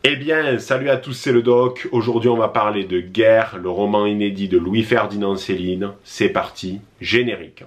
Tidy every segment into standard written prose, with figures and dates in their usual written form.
Eh bien, salut à tous, c'est le Doc. Aujourd'hui, on va parler de Guerre, le roman inédit de Louis-Ferdinand Céline. C'est parti, générique.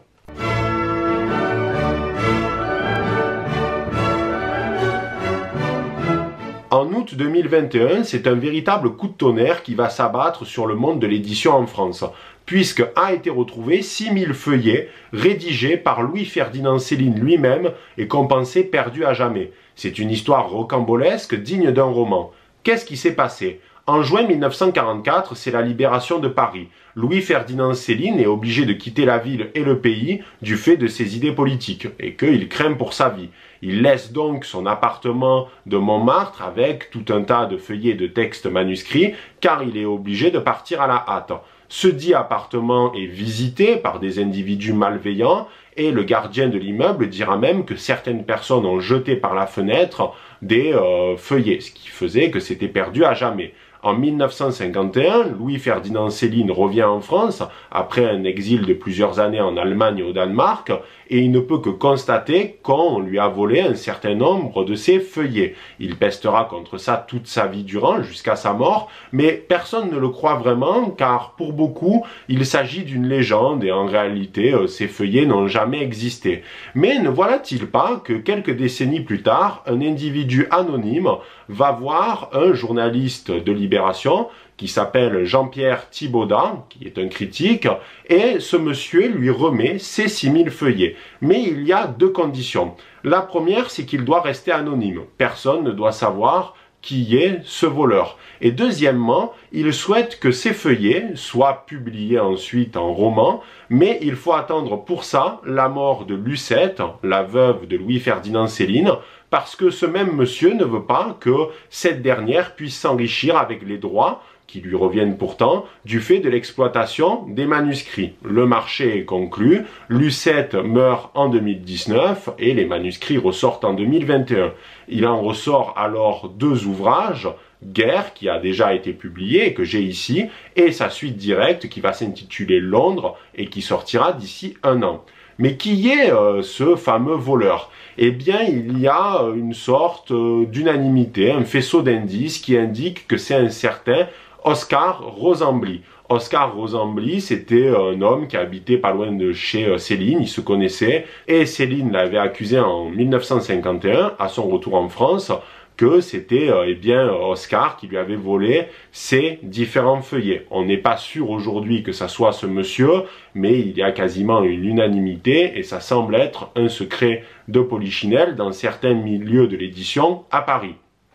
En août 2021, c'est un véritable coup de tonnerre qui va s'abattre sur le monde de l'édition en France, puisque a été retrouvé 6000 feuillets rédigés par Louis-Ferdinand Céline lui-même et qu'on pensait perdus à jamais. C'est une histoire rocambolesque digne d'un roman. Qu'est-ce qui s'est passé ? En juin 1944, c'est la libération de Paris. Louis-Ferdinand Céline est obligé de quitter la ville et le pays du fait de ses idées politiques et qu'il craint pour sa vie. Il laisse donc son appartement de Montmartre avec tout un tas de feuillets de textes manuscrits car il est obligé de partir à la hâte. Ce dit appartement est visité par des individus malveillants et le gardien de l'immeuble dira même que certaines personnes ont jeté par la fenêtre des feuillets, ce qui faisait que c'était perdu à jamais. En 1951, Louis-Ferdinand Céline revient en France, après un exil de plusieurs années en Allemagne et au Danemark, et il ne peut que constater qu'on lui a volé un certain nombre de ses feuillets. Il pestera contre ça toute sa vie durant, jusqu'à sa mort, mais personne ne le croit vraiment, car pour beaucoup, il s'agit d'une légende, et en réalité, ces feuillets n'ont jamais existé. Mais ne voilà-t-il pas que quelques décennies plus tard, un individu anonyme va voir un journaliste de Libération qui s'appelle Jean-Pierre Thibaudat, qui est un critique, et ce monsieur lui remet ses 6000 feuillets. Mais il y a deux conditions. La première, c'est qu'il doit rester anonyme. Personne ne doit savoir qui est ce voleur. Et deuxièmement, il souhaite que ces feuillets soient publiés ensuite en roman, mais il faut attendre pour ça la mort de Lucette, la veuve de Louis-Ferdinand Céline, parce que ce même monsieur ne veut pas que cette dernière puisse s'enrichir avec les droits qui lui reviennent pourtant, du fait de l'exploitation des manuscrits. Le marché est conclu, Lucette meurt en 2019 et les manuscrits ressortent en 2021. Il en ressort alors deux ouvrages, Guerre, qui a déjà été publié et que j'ai ici, et sa suite directe qui va s'intituler Londres et qui sortira d'ici un an. Mais qui est ce fameux voleur ? Eh bien, il y a une sorte d'unanimité, un faisceau d'indices qui indique que c'est un certain Oscar Rossambly. Oscar Rossambly, c'était un homme qui habitait pas loin de chez Céline, ils se connaissaient, et Céline l'avait accusé en 1951, à son retour en France, que c'était Oscar qui lui avait volé ces différents feuillets. On n'est pas sûr aujourd'hui que ça soit ce monsieur, mais il y a quasiment une unanimité, et ça semble être un secret de polichinelle dans certains milieux de l'édition à Paris.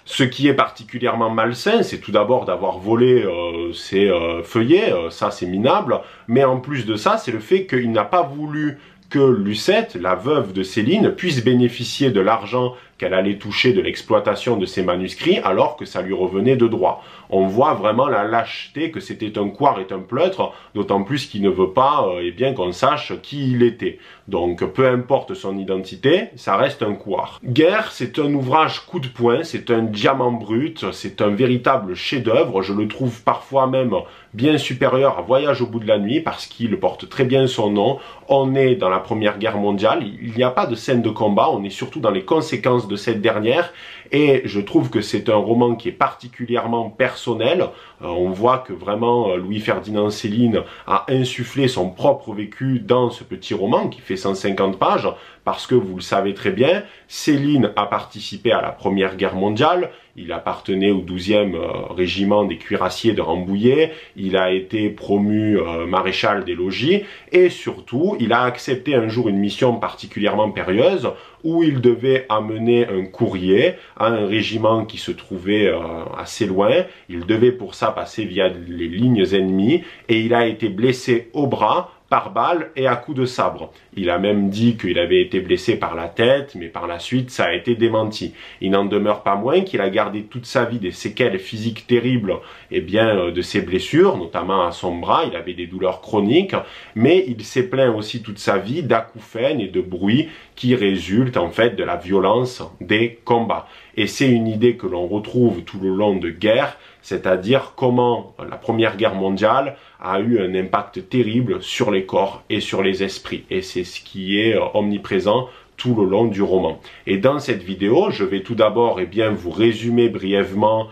Ce qui est particulièrement malsain, c'est tout d'abord d'avoir volé ces feuillets, ça c'est minable, mais en plus de ça, c'est le fait qu'il n'a pas voulu que Lucette, la veuve de Céline, puisse bénéficier de l'argent qu'elle allait toucher de l'exploitation de ses manuscrits alors que ça lui revenait de droit. On voit vraiment la lâcheté que c'était un couard et un pleutre, d'autant plus qu'il ne veut pas qu'on sache qui il était. Donc peu importe son identité, ça reste un couard. Guerre, c'est un ouvrage coup de poing, c'est un diamant brut, c'est un véritable chef-d'œuvre, je le trouve parfois même bien supérieur à Voyage au bout de la nuit parce qu'il porte très bien son nom. On est dans la Première Guerre mondiale, il n'y a pas de scène de combat, on est surtout dans les conséquences de cette dernière, et je trouve que c'est un roman qui est particulièrement personnel. On voit que vraiment Louis-Ferdinand Céline a insufflé son propre vécu dans ce petit roman qui fait 150 pages, parce que vous le savez très bien, Céline a participé à la Première Guerre mondiale, il appartenait au 12e régiment des cuirassiers de Rambouillet, il a été promu maréchal des logis, et surtout, il a accepté un jour une mission particulièrement périlleuse, où il devait amener un courrier à un régiment qui se trouvait assez loin. Il devait pour ça passer via les lignes ennemies, et il a été blessé au bras par balle et à coups de sabre. Il a même dit qu'il avait été blessé par la tête, mais par la suite ça a été démenti. Il n'en demeure pas moins qu'il a gardé toute sa vie des séquelles physiques terribles de ses blessures, notamment à son bras, il avait des douleurs chroniques, mais il s'est plaint aussi toute sa vie d'acouphènes et de bruits qui résultent en fait de la violence des combats. Et c'est une idée que l'on retrouve tout le long de Guerre, c'est-à-dire comment la Première Guerre mondiale a eu un impact terrible sur les corps et sur les esprits. Et c'est ce qui est omniprésent tout le long du roman. Et dans cette vidéo, je vais tout d'abord vous résumer brièvement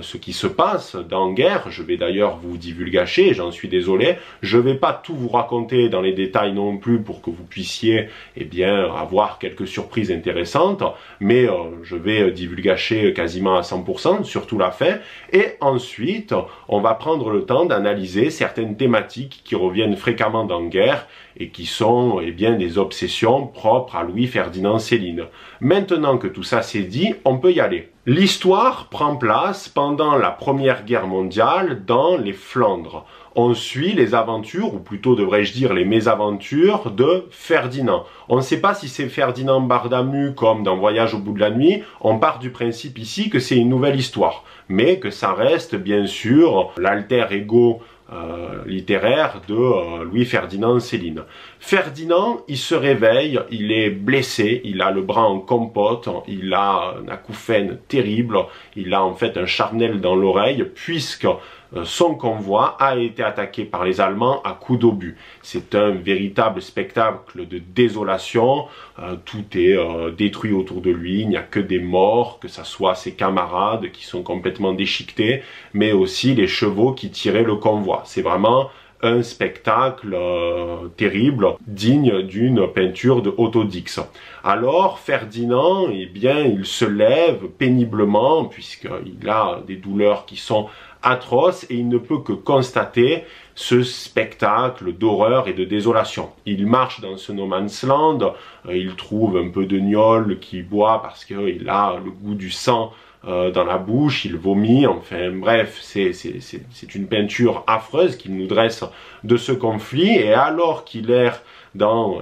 ce qui se passe dans Guerre. Je vais d'ailleurs vous divulgacher, j'en suis désolé. Je ne vais pas tout vous raconter dans les détails non plus pour que vous puissiez avoir quelques surprises intéressantes, mais je vais divulgacher quasiment à 100%, surtout la fin. Et ensuite, on va prendre le temps d'analyser certaines thématiques qui reviennent fréquemment dans Guerre et qui sont des obsessions propres à Louis-Ferdinand Céline. Maintenant que tout ça c'est dit, on peut y aller. L'histoire prend place pendant la Première Guerre mondiale dans les Flandres. On suit les aventures, ou plutôt devrais-je dire les mésaventures de Ferdinand. On ne sait pas si c'est Ferdinand Bardamu comme dans Voyage au bout de la nuit. On part du principe ici que c'est une nouvelle histoire, mais que ça reste bien sûr l'alter ego littéraire de Louis-Ferdinand Céline. Ferdinand, il se réveille, il est blessé, il a le bras en compote, il a un acouphène terrible, il a en fait un charnel dans l'oreille, puisque son convoi a été attaqué par les Allemands à coups d'obus. C'est un véritable spectacle de désolation, tout est détruit autour de lui, il n'y a que des morts, que ce soit ses camarades qui sont complètement déchiquetés, mais aussi les chevaux qui tiraient le convoi. C'est vraiment un spectacle terrible, digne d'une peinture de Otto Dix. Alors Ferdinand, il se lève péniblement, puisqu'il a des douleurs qui sont atroces, et il ne peut que constater ce spectacle d'horreur et de désolation. Il marche dans ce no man's land, il trouve un peu de gnôle qu'il boit parce qu'il a le goût du sang dans la bouche, il vomit, enfin bref, c'est une peinture affreuse qu'il nous dresse de ce conflit. Et alors qu'il erre dans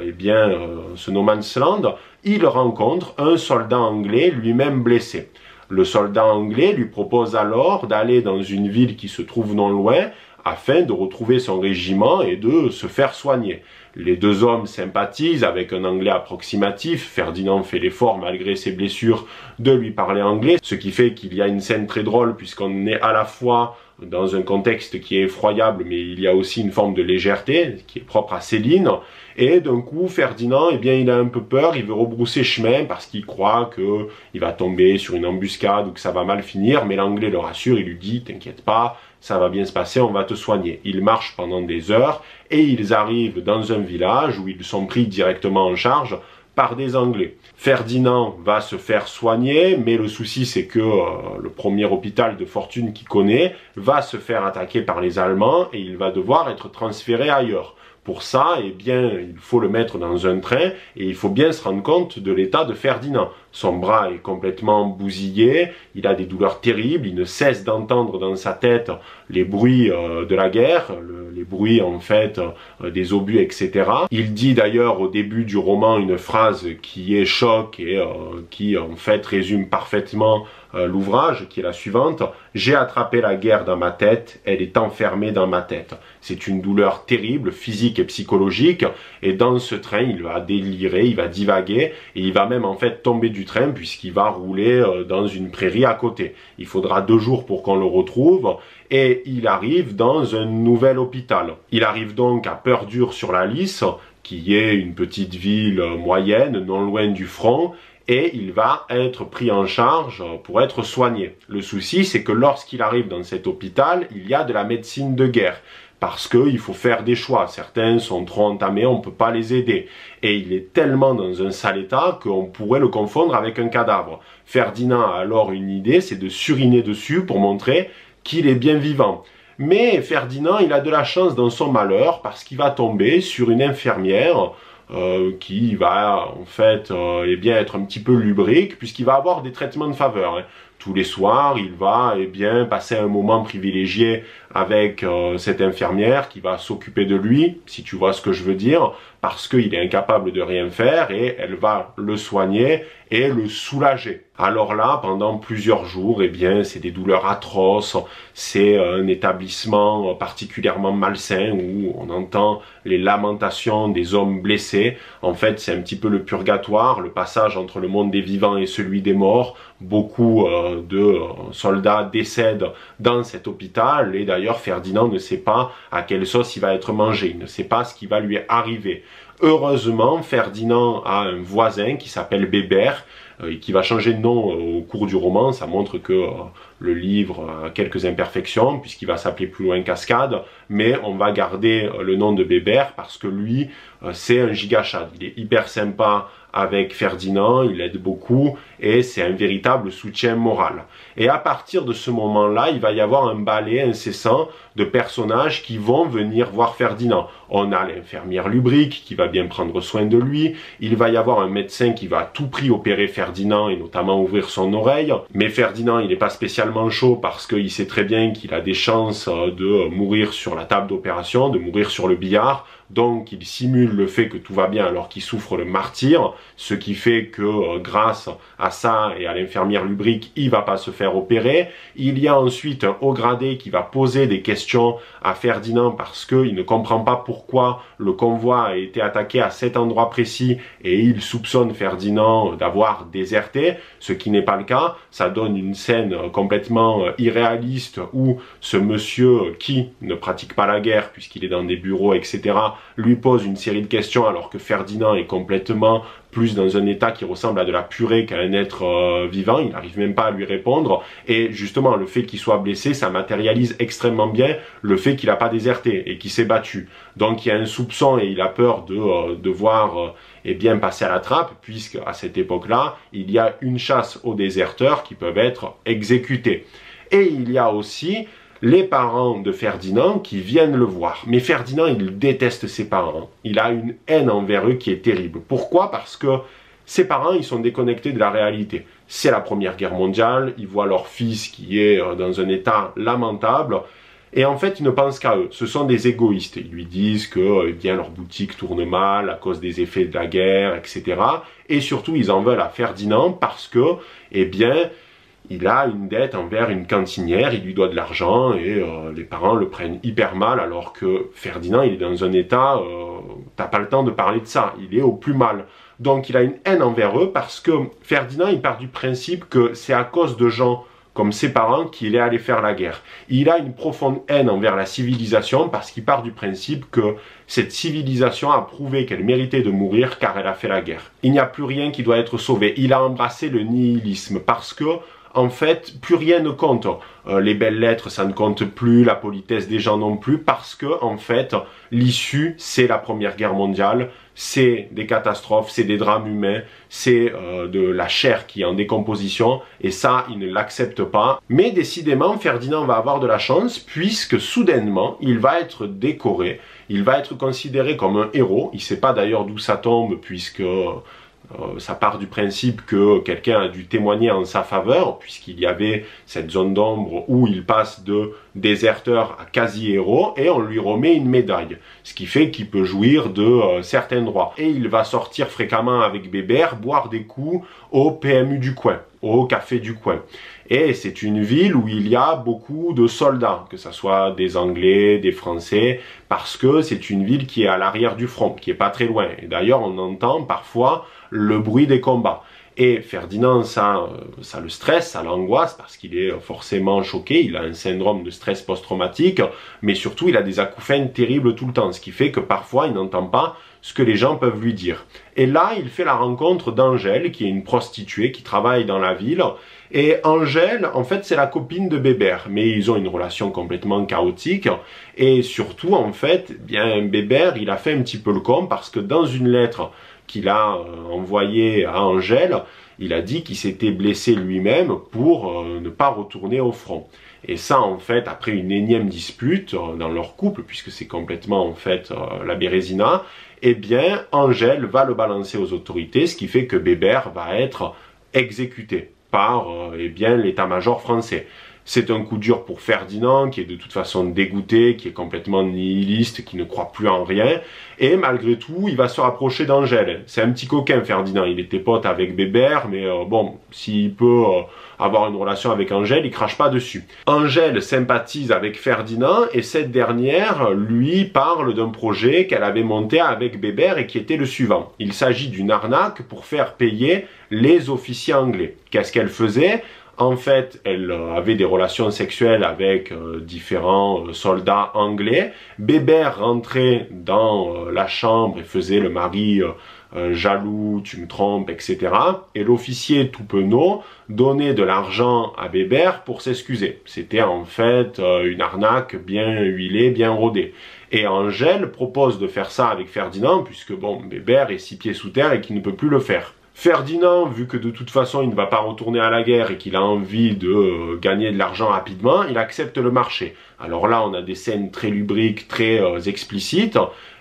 ce no man's land, il rencontre un soldat anglais lui-même blessé. Le soldat anglais lui propose alors d'aller dans une ville qui se trouve non loin afin de retrouver son régiment et de se faire soigner. Les deux hommes sympathisent avec un anglais approximatif. Ferdinand fait l'effort, malgré ses blessures, de lui parler anglais, ce qui fait qu'il y a une scène très drôle puisqu'on est à la fois dans un contexte qui est effroyable, mais il y a aussi une forme de légèreté qui est propre à Céline. Et d'un coup, Ferdinand, il a un peu peur, il veut rebrousser chemin parce qu'il croit qu'il va tomber sur une embuscade ou que ça va mal finir, mais l'anglais le rassure, il lui dit « T'inquiète pas, ça va bien se passer, on va te soigner ». Ils marchent pendant des heures et ils arrivent dans un village où ils sont pris directement en charge par des Anglais. Ferdinand va se faire soigner, mais le souci c'est que le premier hôpital de fortune qu'il connaît va se faire attaquer par les Allemands et il va devoir être transféré ailleurs. Pour ça, il faut le mettre dans un train et il faut bien se rendre compte de l'état de Ferdinand. Son bras est complètement bousillé, il a des douleurs terribles, il ne cesse d'entendre dans sa tête les bruits de la guerre, les bruits en fait des obus, etc. Il dit d'ailleurs au début du roman une phrase qui est choc et qui en fait résume parfaitement l'ouvrage, qui est la suivante: « J'ai attrapé la guerre dans ma tête, elle est enfermée dans ma tête. » C'est une douleur terrible, physique et psychologique, et dans ce train, il va délirer, il va divaguer, et il va même en fait tomber du train puisqu'il va rouler dans une prairie à côté. Il faudra 2 jours pour qu'on le retrouve, et il arrive dans un nouvel hôpital. Il arrive donc à Perdure-sur-la-Lys, qui est une petite ville moyenne, non loin du front, et il va être pris en charge pour être soigné. Le souci, c'est que lorsqu'il arrive dans cet hôpital, il y a de la médecine de guerre, parce qu'il faut faire des choix. Certains sont trop entamés, on ne peut pas les aider. Et il est tellement dans un sale état qu'on pourrait le confondre avec un cadavre. Ferdinand a alors une idée, c'est de suriner dessus pour montrer qu'il est bien vivant. Mais Ferdinand, il a de la chance dans son malheur, parce qu'il va tomber sur une infirmière qui va en fait être un petit peu lubrique, puisqu'il va avoir des traitements de faveur. Tous les soirs, il va passer un moment privilégié avec cette infirmière qui va s'occuper de lui, si tu vois ce que je veux dire, parce qu'il est incapable de rien faire, et elle va le soigner et le soulager. Alors là, pendant plusieurs jours, c'est des douleurs atroces, c'est un établissement particulièrement malsain où on entend les lamentations des hommes blessés. En fait, c'est un petit peu le purgatoire, le passage entre le monde des vivants et celui des morts. Beaucoup de soldats décèdent dans cet hôpital, et d'ailleurs Ferdinand ne sait pas à quelle sauce il va être mangé, il ne sait pas ce qui va lui arriver. Heureusement, Ferdinand a un voisin qui s'appelle Bébert, et qui va changer de nom au cours du roman. Ça montre que le livre a quelques imperfections, puisqu'il va s'appeler plus loin Cascade, mais on va garder le nom de Bébert parce que lui, c'est un gigachad. Il est hyper sympa avec Ferdinand, il l'aide beaucoup et c'est un véritable soutien moral. Et à partir de ce moment-là, il va y avoir un balai incessant de personnages qui vont venir voir Ferdinand. On a l'infirmière lubrique qui va bien prendre soin de lui, il va y avoir un médecin qui va à tout prix opérer Ferdinand et notamment ouvrir son oreille. Mais Ferdinand, il n'est pas spécialement chaud parce qu'il sait très bien qu'il a des chances de mourir sur la table d'opération, de mourir sur le billard. Donc il simule le fait que tout va bien alors qu'il souffre le martyre, ce qui fait que grâce à ça et à l'infirmière lubrique, il va pas se faire opérer. Il y a ensuite un haut gradé qui va poser des questions à Ferdinand parce qu'il ne comprend pas pourquoi le convoi a été attaqué à cet endroit précis et il soupçonne Ferdinand d'avoir déserté, ce qui n'est pas le cas. Ça donne une scène complètement irréaliste où ce monsieur qui ne pratique pas la guerre puisqu'il est dans des bureaux, etc., lui pose une série de questions alors que Ferdinand est complètement plus dans un état qui ressemble à de la purée qu'à un être vivant, il n'arrive même pas à lui répondre, et justement le fait qu'il soit blessé, ça matérialise extrêmement bien le fait qu'il n'a pas déserté et qu'il s'est battu. Donc il y a un soupçon et il a peur de devoir eh bien passer à la trappe, puisque à cette époque-là, il y a une chasse aux déserteurs qui peuvent être exécutés. Et il y a aussi les parents de Ferdinand qui viennent le voir. Mais Ferdinand, il déteste ses parents. Il a une haine envers eux qui est terrible. Pourquoi? Parce que ses parents, ils sont déconnectés de la réalité. C'est la Première Guerre mondiale, ils voient leur fils qui est dans un état lamentable, et en fait, ils ne pensent qu'à eux. Ce sont des égoïstes. Ils lui disent que eh bien, leur boutique tourne mal à cause des effets de la guerre, etc. Et surtout, ils en veulent à Ferdinand parce que, eh bien, il a une dette envers une cantinière, il lui doit de l'argent et les parents le prennent hyper mal alors que Ferdinand il est dans un état, t'as pas le temps de parler de ça, il est au plus mal. Donc il a une haine envers eux parce que Ferdinand il part du principe que c'est à cause de gens comme ses parents qu'il est allé faire la guerre. Il a une profonde haine envers la civilisation parce qu'il part du principe que cette civilisation a prouvé qu'elle méritait de mourir car elle a fait la guerre. Il n'y a plus rien qui doit être sauvé. Il a embrassé le nihilisme parce que en fait, plus rien ne compte. Les belles lettres, ça ne compte plus, la politesse des gens non plus, parce que, en fait, l'issue, c'est la Première Guerre mondiale, c'est des catastrophes, c'est des drames humains, c'est de la chair qui est en décomposition, et ça, il ne l'accepte pas. Mais décidément, Ferdinand va avoir de la chance, puisque soudainement, il va être décoré, il va être considéré comme un héros. Il ne sait pas d'ailleurs d'où ça tombe, puisque ça part du principe que quelqu'un a dû témoigner en sa faveur, puisqu'il y avait cette zone d'ombre où il passe de déserteur à quasi-héros, et on lui remet une médaille, ce qui fait qu'il peut jouir de certains droits. Et il va sortir fréquemment avec Bébert, boire des coups au PMU du coin, au café du coin. Et c'est une ville où il y a beaucoup de soldats, que ce soit des Anglais, des Français, parce que c'est une ville qui est à l'arrière du front, qui est pas très loin. Et d'ailleurs, on entend parfois le bruit des combats. Et Ferdinand, ça le stresse, ça l'angoisse, parce qu'il est forcément choqué, il a un syndrome de stress post-traumatique, mais surtout il a des acouphènes terribles tout le temps, ce qui fait que parfois il n'entend pas ce que les gens peuvent lui dire. Et là, il fait la rencontre d'Angèle, qui est une prostituée qui travaille dans la ville, et Angèle, en fait, c'est la copine de Bébert, mais ils ont une relation complètement chaotique, et surtout, en fait, bien Bébert, il a fait un petit peu le con, parce que dans une lettre qu'il a envoyée à Angèle, il a dit qu'il s'était blessé lui-même pour ne pas retourner au front. Et ça, en fait, après une énième dispute dans leur couple, puisque c'est complètement, en fait, la Bérésina, eh bien, Angèle va le balancer aux autorités, ce qui fait que Bébert va être exécuté par, eh bien, l'état-major français. C'est un coup dur pour Ferdinand, qui est de toute façon dégoûté, qui est complètement nihiliste, qui ne croit plus en rien. Et malgré tout, il va se rapprocher d'Angèle. C'est un petit coquin, Ferdinand. Il était pote avec Bébert, mais bon, s'il peut avoir une relation avec Angèle, il crache pas dessus. Angèle sympathise avec Ferdinand, et cette dernière lui parle d'un projet qu'elle avait monté avec Bébert et qui était le suivant. Il s'agit d'une arnaque pour faire payer les officiers anglais. Qu'est-ce qu'elle faisait ? En fait, elle avait des relations sexuelles avec différents soldats anglais. Bébert rentrait dans la chambre et faisait le mari jaloux, tu me trompes, etc. Et l'officier tout penaud donnait de l'argent à Bébert pour s'excuser. C'était en fait une arnaque bien huilée, bien rodée. Et Angèle propose de faire ça avec Ferdinand, puisque bon, Bébert est 6 pieds sous terre et qu'il ne peut plus le faire. Ferdinand, vu que de toute façon il ne va pas retourner à la guerre et qu'il a envie de gagner de l'argent rapidement, il accepte le marché. Alors là, on a des scènes très lubriques, très explicites,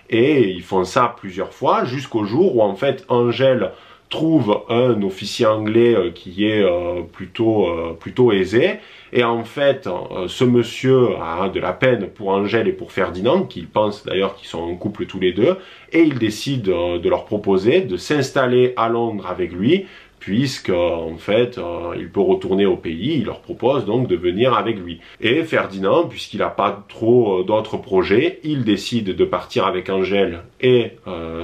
et ils font ça plusieurs fois, jusqu'au jour où en fait Angèle trouve un officier anglais qui est plutôt aisé, et en fait ce monsieur a de la peine pour Angèle et pour Ferdinand, qu'ils pensent d'ailleurs qu'ils sont en couple tous les deux, et il décide de leur proposer de s'installer à Londres avec lui, puisque en fait il peut retourner au pays. Il leur propose donc de venir avec lui. Et Ferdinand, puisqu'il n'a pas trop d'autres projets, il décide de partir avec Angèle et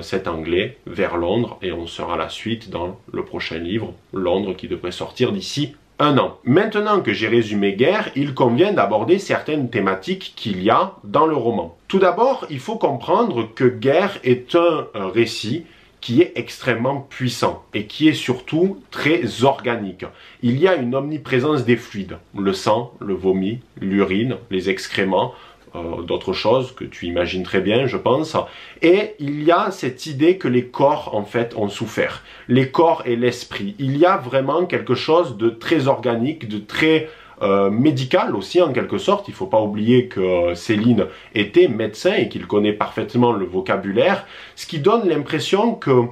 cet Anglais vers Londres, et on sera la suite dans le prochain livre, Londres, qui devrait sortir d'ici un an. Maintenant que j'ai résumé Guerre, il convient d'aborder certaines thématiques qu'il y a dans le roman. Tout d'abord, il faut comprendre que Guerre est un récit qui est extrêmement puissant et qui est surtout très organique. Il y a une omniprésence des fluides, le sang, le vomi, l'urine, les excréments, d'autres choses que tu imagines très bien, je pense. Et il y a cette idée que les corps, en fait, ont souffert. Les corps et l'esprit. Il y a vraiment quelque chose de très organique, de très médical aussi, en quelque sorte. Il ne faut pas oublier que Céline était médecin et qu'il connaît parfaitement le vocabulaire, ce qui donne l'impression que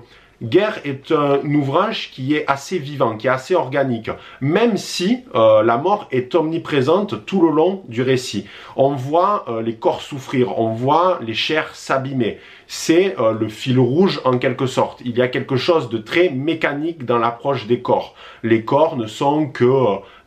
Guerre est un ouvrage qui est assez vivant, qui est assez organique, même si la mort est omniprésente tout le long du récit. On voit les corps souffrir, on voit les chairs s'abîmer. C'est le fil rouge en quelque sorte. Il y a quelque chose de très mécanique dans l'approche des corps. Les corps ne sont que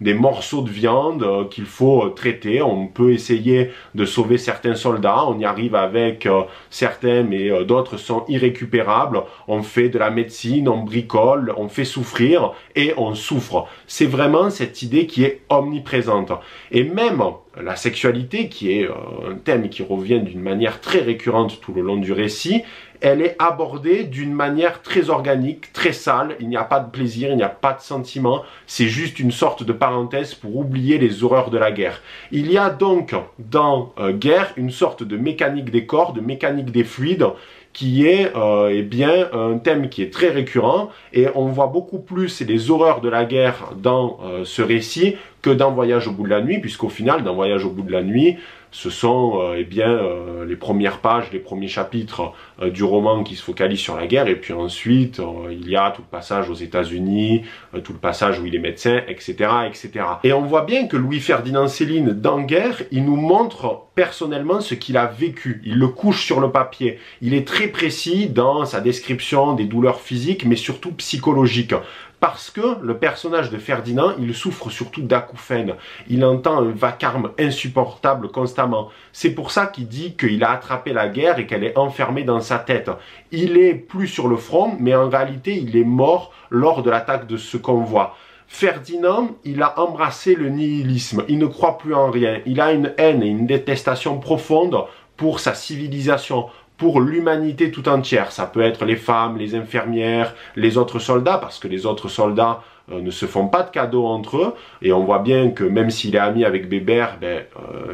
des morceaux de viande qu'il faut traiter. On peut essayer de sauver certains soldats, on y arrive avec certains, mais d'autres sont irrécupérables. On fait de la médecine, on bricole, on fait souffrir et on souffre. C'est vraiment cette idée qui est omniprésente. Et même la sexualité, qui est un thème qui revient d'une manière très récurrente tout le long du récit, elle est abordée d'une manière très organique, très sale. Il n'y a pas de plaisir, il n'y a pas de sentiment. C'est juste une sorte de parenthèse pour oublier les horreurs de la guerre. Il y a donc dans Guerre une sorte de mécanique des corps, de mécanique des fluides, qui est eh bien un thème qui est très récurrent, et on voit beaucoup plus les horreurs de la guerre dans ce récit que dans Voyage au bout de la nuit, puisqu'au final, dans Voyage au bout de la nuit, ce sont eh bien les premières pages, les premiers chapitres du roman qui se focalisent sur la guerre, et puis ensuite il y a tout le passage aux États-Unis, tout le passage où il est médecin, etc., etc. Et on voit bien que Louis-Ferdinand Céline, dans Guerre, il nous montre personnellement ce qu'il a vécu. Il le couche sur le papier. Il est très précis dans sa description des douleurs physiques, mais surtout psychologiques. Parce que le personnage de Ferdinand, il souffre surtout d'acouphènes. Il entend un vacarme insupportable constamment. C'est pour ça qu'il dit qu'il a attrapé la guerre et qu'elle est enfermée dans sa tête. Il est plus sur le front, mais en réalité, il est mort lors de l'attaque de ce convoi. Ferdinand, il a embrassé le nihilisme. Il ne croit plus en rien. Il a une haine et une détestation profonde pour sa civilisation, pour l'humanité tout entière. Ça peut être les femmes, les infirmières, les autres soldats, parce que les autres soldats ne se font pas de cadeaux entre eux, et on voit bien que même s'il est ami avec Bébert,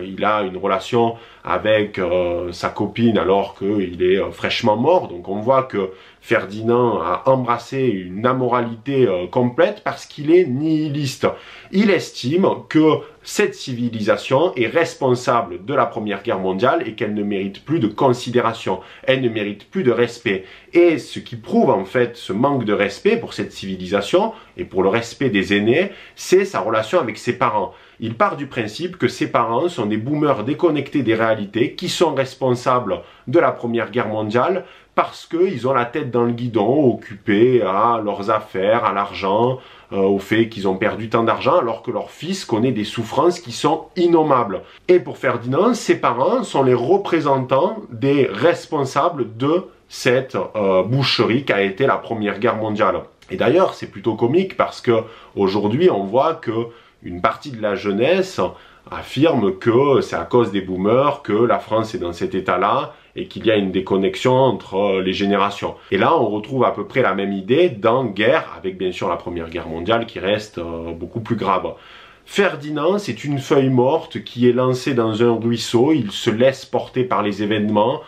il a une relation avec sa copine alors qu'il est fraîchement mort. Donc on voit que Ferdinand a embrassé une amoralité complète parce qu'il est nihiliste. Il estime que cette civilisation est responsable de la Première Guerre mondiale et qu'elle ne mérite plus de considération, elle ne mérite plus de respect. Et ce qui prouve en fait ce manque de respect pour cette civilisation et pour le respect des aînés, c'est sa relation avec ses parents. Il part du principe que ses parents sont des boomers déconnectés des réalités qui sont responsables de la Première Guerre mondiale parce qu'ils ont la tête dans le guidon, occupés à leurs affaires, à l'argent, au fait qu'ils ont perdu tant d'argent alors que leur fils connaît des souffrances qui sont innommables. Et pour Ferdinand, ses parents sont les représentants des responsables de cette boucherie qu'a été la Première Guerre mondiale. Et d'ailleurs, c'est plutôt comique parce que aujourd'hui, on voit que une partie de la jeunesse affirme que c'est à cause des boomers que la France est dans cet état-là et qu'il y a une déconnexion entre les générations. Et là, on retrouve à peu près la même idée dans Guerre, avec bien sûr la Première Guerre mondiale qui reste beaucoup plus grave. Ferdinand, c'est une feuille morte qui est lancée dans un ruisseau, il se laisse porter par les événements,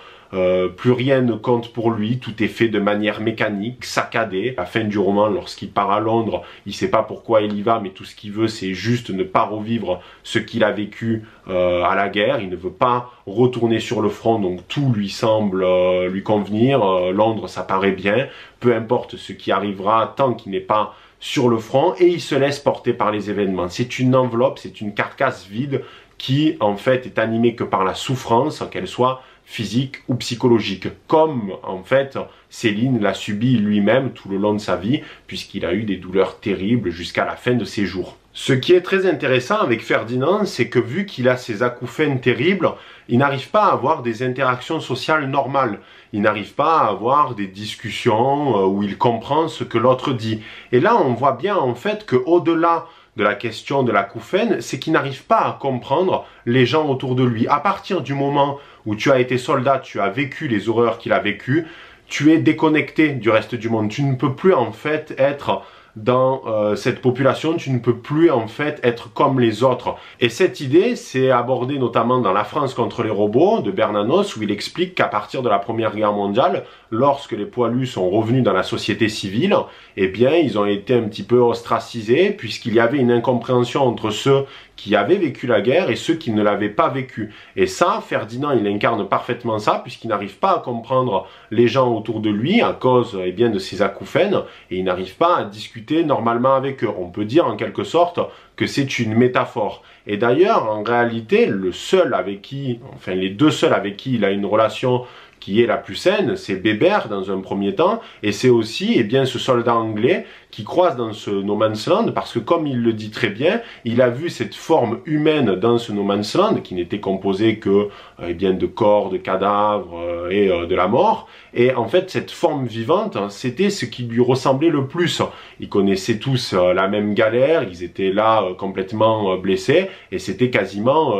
plus rien ne compte pour lui, tout est fait de manière mécanique, saccadé. À la fin du roman, lorsqu'il part à Londres, il ne sait pas pourquoi il y va, mais tout ce qu'il veut, c'est juste ne pas revivre ce qu'il a vécu à la guerre. Il ne veut pas retourner sur le front, donc tout lui semble lui convenir. Londres, ça paraît bien, peu importe ce qui arrivera, tant qu'il n'est pas sur le front, et il se laisse porter par les événements. C'est une enveloppe, c'est une carcasse vide qui, en fait, est animée que par la souffrance, qu'elle soit physique ou psychologique, comme en fait Céline l'a subi lui-même tout le long de sa vie, puisqu'il a eu des douleurs terribles jusqu'à la fin de ses jours. Ce qui est très intéressant avec Ferdinand, c'est que vu qu'il a ces acouphènes terribles, il n'arrive pas à avoir des interactions sociales normales. Il n'arrive pas à avoir des discussions où il comprend ce que l'autre dit. Et là, on voit bien en fait qu'au-delà de la question de l'acouphène, c'est qu'il n'arrive pas à comprendre les gens autour de lui. À partir du moment où tu as été soldat, tu as vécu les horreurs qu'il a vécues, tu es déconnecté du reste du monde. Tu ne peux plus en fait être dans cette population, tu ne peux plus en fait être comme les autres. Et cette idée, c'est abordé notamment dans La France contre les robots de Bernanos, où il explique qu'à partir de la Première Guerre mondiale, lorsque les poilus sont revenus dans la société civile, eh bien, ils ont été un petit peu ostracisés, puisqu'il y avait une incompréhension entre ceux qui avaient vécu la guerre et ceux qui ne l'avaient pas vécu. Et ça, Ferdinand, il incarne parfaitement ça, puisqu'il n'arrive pas à comprendre les gens autour de lui à cause eh bien, de ses acouphènes, et il n'arrive pas à discuter normalement avec eux. On peut dire en quelque sorte que c'est une métaphore. Et d'ailleurs, en réalité, le seul avec qui, enfin les deux seuls avec qui il a une relation qui est la plus saine, c'est Bébert dans un premier temps, et c'est aussi eh bien, ce soldat anglais qui croise dans ce no man's land, parce que comme il le dit très bien, il a vu cette forme humaine dans ce no man's land, qui n'était composé que eh bien, de corps, de cadavres et de la mort, et en fait cette forme vivante, c'était ce qui lui ressemblait le plus. Ils connaissaient tous la même galère, ils étaient là complètement blessés, et c'était quasiment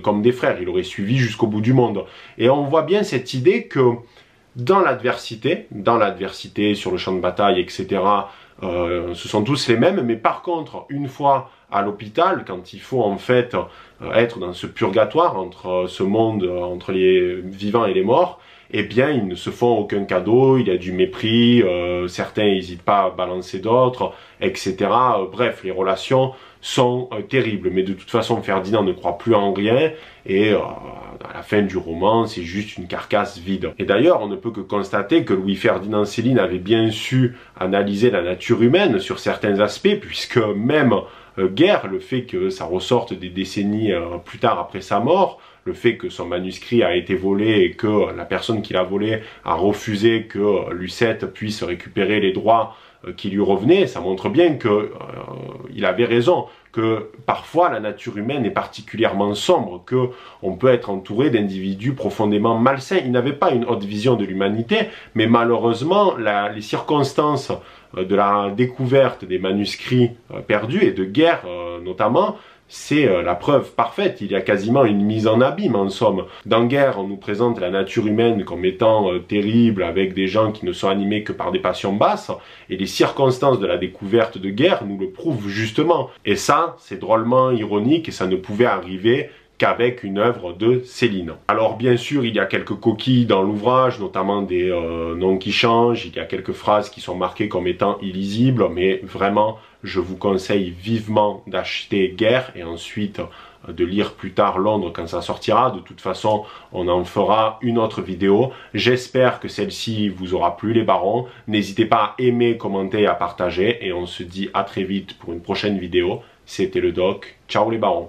comme des frères, il aurait suivi jusqu'au bout du monde. Et on voit bien cette idée que dans l'adversité sur le champ de bataille, etc., ce sont tous les mêmes, mais par contre, une fois à l'hôpital, quand il faut en fait être dans ce purgatoire entre ce monde, entre les vivants et les morts, eh bien ils ne se font aucun cadeau, il y a du mépris, certains n'hésitent pas à balancer d'autres, etc. Bref, les relations sont terribles, mais de toute façon Ferdinand ne croit plus en rien, et à la fin du roman, c'est juste une carcasse vide. Et d'ailleurs, on ne peut que constater que Louis-Ferdinand Céline avait bien su analyser la nature humaine sur certains aspects, puisque même Guerre, le fait que ça ressorte des décennies plus tard après sa mort, le fait que son manuscrit a été volé et que la personne qui l'a volé a refusé que Lucette puisse récupérer les droits qui lui revenaient, ça montre bien que il avait raison, que parfois la nature humaine est particulièrement sombre, que on peut être entouré d'individus profondément malsains. Il n'avait pas une haute vision de l'humanité, mais malheureusement les circonstances de la découverte des manuscrits perdus et de Guerre notamment, c'est la preuve parfaite. Il y a quasiment une mise en abîme en somme. Dans Guerre, on nous présente la nature humaine comme étant terrible, avec des gens qui ne sont animés que par des passions basses, et les circonstances de la découverte de Guerre nous le prouvent justement. Et ça, c'est drôlement ironique, et ça ne pouvait arriver qu'avec une œuvre de Céline. Alors bien sûr, il y a quelques coquilles dans l'ouvrage, notamment des noms qui changent, il y a quelques phrases qui sont marquées comme étant illisibles, mais vraiment, je vous conseille vivement d'acheter Guerre et ensuite de lire plus tard Londres quand ça sortira. De toute façon, on en fera une autre vidéo. J'espère que celle-ci vous aura plu les barons. N'hésitez pas à aimer, commenter et à partager, et on se dit à très vite pour une prochaine vidéo. C'était le Doc. Ciao les barons.